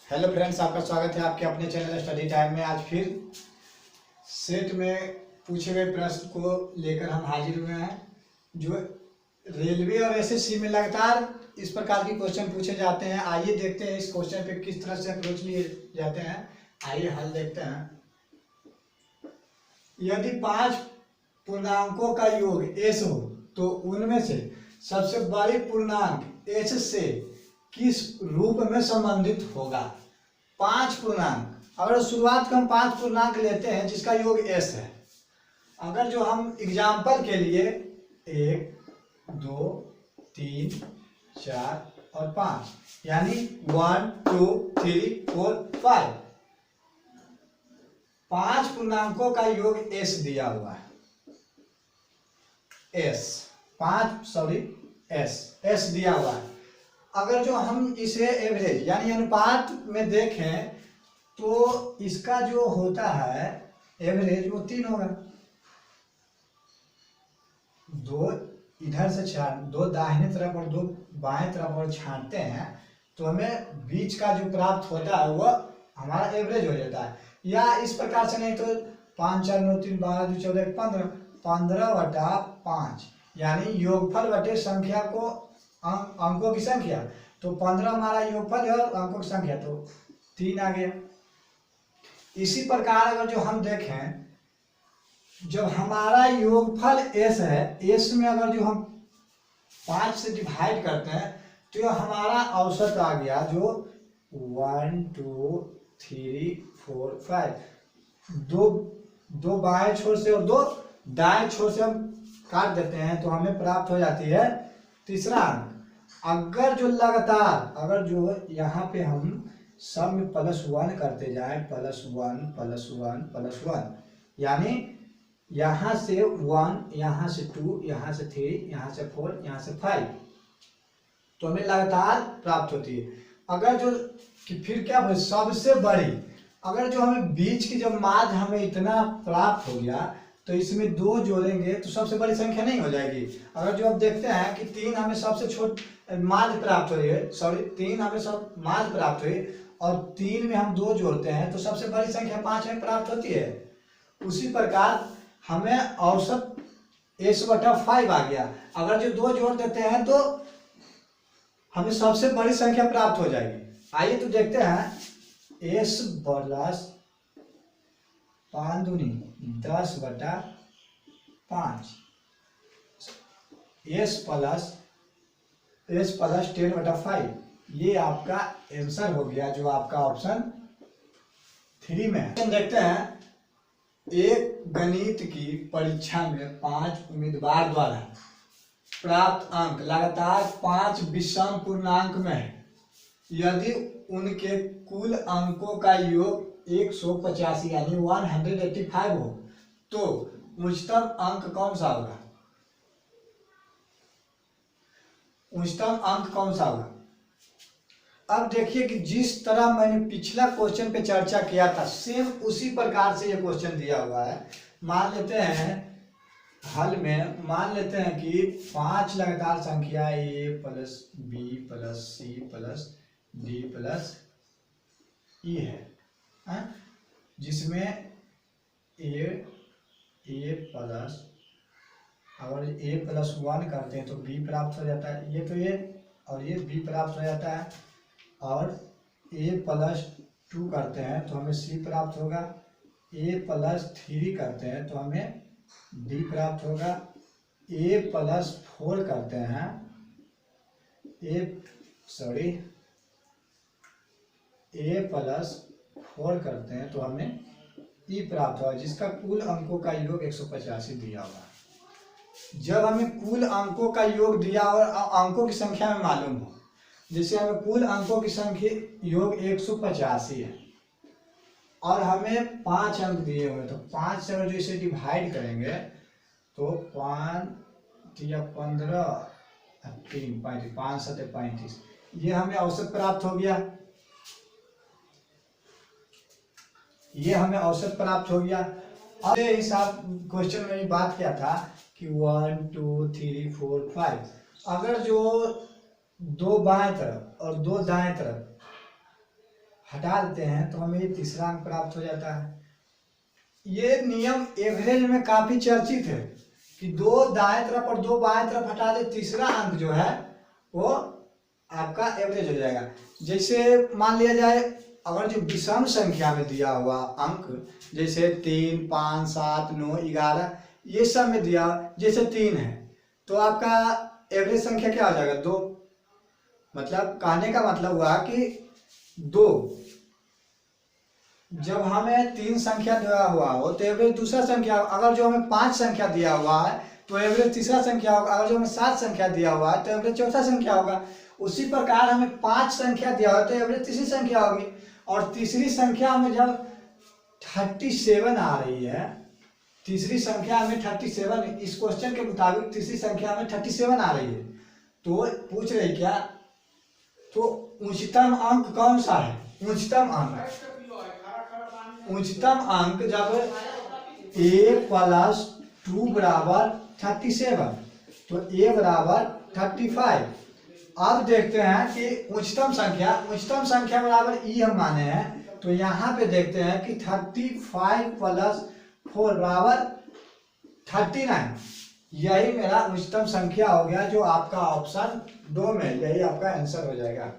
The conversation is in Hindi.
हेलो फ्रेंड्स, आपका स्वागत है आपके अपने चैनल स्टडी टाइम में। आज फिर सेट में पूछे गए प्रश्न को लेकर हम हाजिर हुए हैं। जो रेलवे और एसएससी में लगातार इस प्रकार के क्वेश्चन पूछे जाते हैं। आइए देखते हैं इस क्वेश्चन पे किस तरह से अप्रोच लिए जाते हैं। आइए हल देखते हैं। यदि 5 पूर्णांकों का योग एस हो तो उनमें से सबसे बड़ी पूर्णांक एच से किस रूप में संबंधित होगा। 5 पूर्णांक, अगर शुरुआत का हम 5 पूर्णांक लेते हैं जिसका योग एस है। अगर जो हम एग्जाम्पल के लिए 1, 2, 3, 4 और 5 यानी 1, 2, 3, 4, 5 5 पूर्णांकों का योग एस दिया हुआ है। एस दिया हुआ है। अगर जो हम इसे एवरेज यानी अनुपात में देखें तो इसका जो होता है एवरेज वो 3 होगा। 2 इधर से छाट, 2 दाहिने तरफ और 2 बाएं तरफ और छांटते हैं तो हमें बीच का जो प्राप्त होता है वो हमारा एवरेज हो जाता है। या इस प्रकार से नहीं तो 5, 4, 9, 3, 12, 2, 14, 15 15/5 यानी योगफल बटे संख्या को अंकों की संख्या। तो 15 हमारा योगफल है और अंकों की संख्या तो 3 आ गया। इसी प्रकार अगर जो हम देखें, जब हमारा योगफल एस है, एस में अगर जो हम 5 से डिवाइड करते हैं तो यह हमारा औसत आ गया जो 1, 2, 3, 4, 5। दो बाएं छोर से और 2 दाएं छोर से हम काट देते हैं तो हमें प्राप्त हो जाती है तीसरा अंक। अगर जो लगातार अगर जो यहाँ पे हम सब में +1 करते जाएं, +1 +1 +1 यानी यहाँ से 1, यहाँ से 2, यहाँ से 3, यहाँ से 4, यहाँ से 5 तो हमें लगातार प्राप्त होती है। अगर जो कि फिर क्या हो सबसे बड़ी, अगर जो हमें बीच की जब माध्य हमें इतना प्राप्त हो गया तो इसमें 2 जोड़ेंगे तो सबसे बड़ी संख्या नहीं हो जाएगी। अगर जो अब देखते हैं कि 3 हमें सबसे छोट माध्य प्राप्त हुई है, 3 हमें सब माध्य प्राप्त हुई और 3 में हम 2 जोड़ते हैं तो सबसे बड़ी संख्या 5 में प्राप्त होती है। उसी प्रकार हमें औसत s/5 आ गया। अगर जो 2 जोड़ देते हैं तो हमें सबसे बड़ी संख्या प्राप्त हो जाएगी। आइए तो देखते हैं s + 5 दूनी 10/5 s + 10/5 ये आपका आंसर हो गया जो आपका ऑप्शन 3 में है। हम देखते हैं एक गणित की परीक्षा में 5 उम्मीदवार द्वारा प्राप्त अंक लगातार 5 विषम पूर्णांक में है। यदि उनके कुल अंकों का योग 185 यानी 185 हो तो उच्चतम अंक कौन सा होगा। उच्चतम अंक कौन सा होगा। अब देखिए कि जिस तरह मैंने पिछला क्वेश्चन पे चर्चा किया था सेम उसी प्रकार से ये क्वेश्चन दिया हुआ है। मान लेते हैं हल में मान लेते हैं कि 5 लगातार संख्या a + b + c + d + e है, जिसमें अगर a + 1 करते हैं तो b प्राप्त हो जाता है। ये तो a और ये b प्राप्त हो जाता है। और a + 2 करते हैं तो हमें c प्राप्त होगा। a + 3 करते हैं तो हमें d प्राप्त होगा। a + 4 करते हैं a + 4 करते हैं तो हमें e प्राप्त होगा, जिसका कुल अंकों का योग 185 दिया हुआ है। जब हमें कुल अंकों का योग दिया और अंकों की संख्या में मालूम हो, जैसे हमें कुल अंकों की संख्या योग 185 है और हमें 5 अंक दिए हुए तो 5 से अगर जो इसे डिवाइड करेंगे तो 5 या 15 3 35 5 7 35 ये हमें औसत प्राप्त हो गया। ये हमें औसत प्राप्त हो गया। अब हिसाब क्वेश्चन में बात किया था कि 1 2 3 4 5 अगर जो 2 बाएं तरफ और 2 दाएं तरफ हटा देते हैं तो हमें ये तीसरा अंक प्राप्त हो जाता है। ये नियम एवरेज में काफी चर्चित है कि दो दाएं तरफ और दो बाएं तरफ हटा दे, तीसरा अंक जो है वो आपका एवरेज हो जाएगा। जैसे मान लिया जाए अगर जो विषम संख्या में दिया हुआ अंक जैसे 3, 5, 7, 9, 11 ये सब में दिया, जैसे 3 है तो आपका एवरेज संख्या क्या हो जाएगा 2। मतलब कहने का मतलब हुआ कि 2, जब हमें 3 संख्या दिया हुआ हो तो एवरेज दूसरा संख्या, अगर जो हमें 5 संख्या दिया हुआ है तो एवरेज तीसरा संख्या होगा, अगर जो हमें 7 संख्या दिया हुआ है तो एवरेज चौथा संख्या होगा। उसी प्रकार हमें 5 संख्या दिया हुआ तो एवरेज तीसरी संख्या होगी, और तीसरी संख्या हमें जब 37 आ रही है, तीसरी संख्या हमें 37, इस क्वेश्चन के मुताबिक तीसरी संख्या हमें 37 आ रही है, तो पूछ रही क्या, तो उच्चतम अंक कौन सा है? उच्चतम अंक जब a+2 बराबर 37 तो a बराबर 35। अब देखते हैं कि उच्चतम संख्या बराबर e हम माने हैं, तो यहाँ पे देखते हैं कि 35 + 4 बराबर 39। यही मेरा उच्चतम संख्या हो गया, जो आपका ऑप्शन 2 में यही आपका आंसर हो जाएगा।